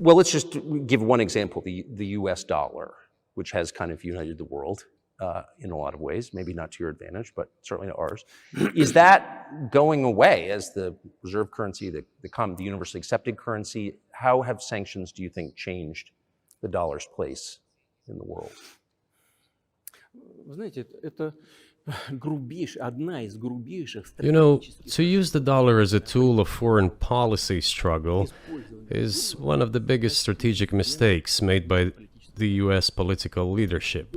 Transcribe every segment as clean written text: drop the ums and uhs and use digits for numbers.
Well, let's just give one example, the US dollar, which has kind of united the world in a lot of ways, maybe not to your advantage, but certainly to ours. Is that going away as the reserve currency, the universally accepted currency? How have sanctions, do you think, changed the dollar's place in the world? You know, to use the dollar as a tool of foreign policy struggle is one of the biggest strategic mistakes made by the US political leadership.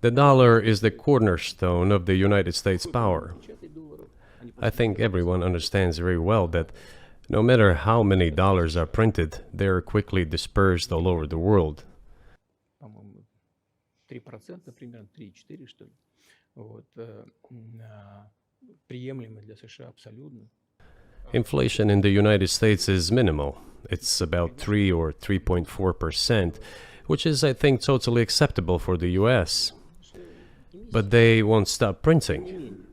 The dollar is the cornerstone of the United States power. I think everyone understands very well that no matter how many dollars are printed, they are quickly dispersed all over the world. Inflation in the United States is minimal. It's about 3 or 3.4%, which is, I think, totally acceptable for the US. But they won't stop printing.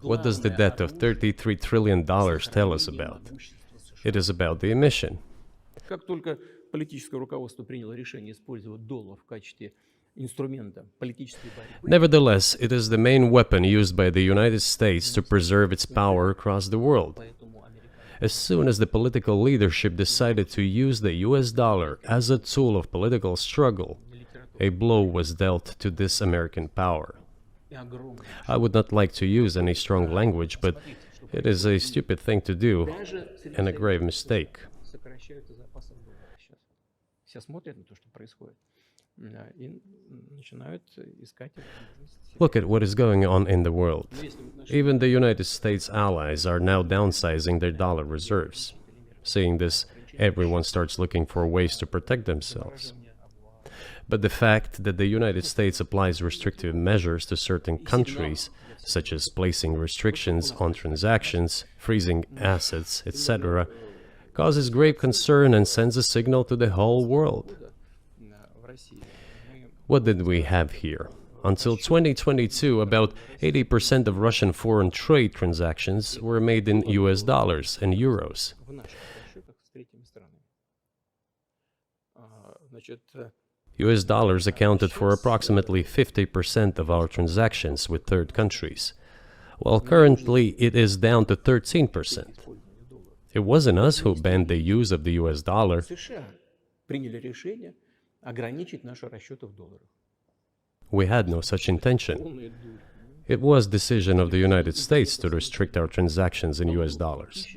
What does the debt of $33 trillion tell us about? It is about the emission. Nevertheless, it is the main weapon used by the United States to preserve its power across the world. As soon as the political leadership decided to use the US dollar as a tool of political struggle, a blow was dealt to this American power. I would not like to use any strong language, but it is a stupid thing to do and a grave mistake. Look at what is going on in the world. Even the United States allies are now downsizing their dollar reserves. Seeing this, everyone starts looking for ways to protect themselves. But the fact that the United States applies restrictive measures to certain countries, such as placing restrictions on transactions, freezing assets, etc., causes grave concern and sends a signal to the whole world. What did we have here? Until 2022, about 80% of Russian foreign trade transactions were made in US dollars and euros. US dollars accounted for approximately 50% of our transactions with third countries, while currently it is down to 13%. It wasn't us who banned the use of the US dollar. We had no such intention. It was decision of the United States to restrict our transactions in US dollars.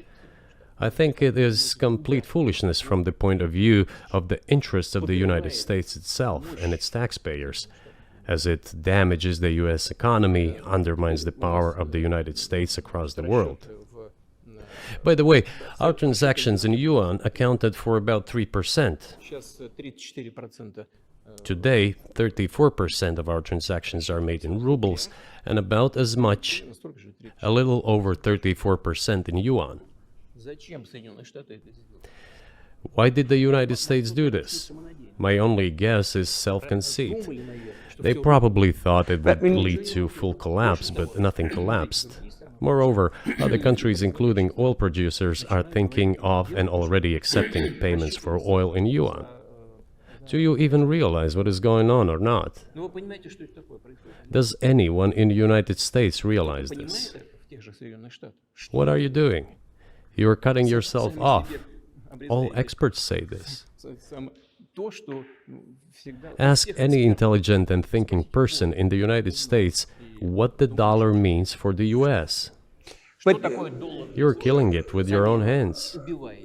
I think it is complete foolishness from the point of view of the interests of the United States itself and its taxpayers, as it damages the US economy, undermines the power of the United States across the world. By the way, our transactions in yuan accounted for about 3%. Today, 34% of our transactions are made in rubles, and about as much, a little over 34% in yuan. Why did the United States do this? My only guess is self-conceit. They probably thought it would lead to full collapse, but nothing collapsed. Moreover, other countries, including oil producers, are thinking of and already accepting payments for oil in yuan. Do you even realize what is going on or not? Does anyone in the United States realize this? What are you doing? You are cutting yourself off. All experts say this. Ask any intelligent and thinking person in the United States what the dollar means for the US. You're killing it with your own hands.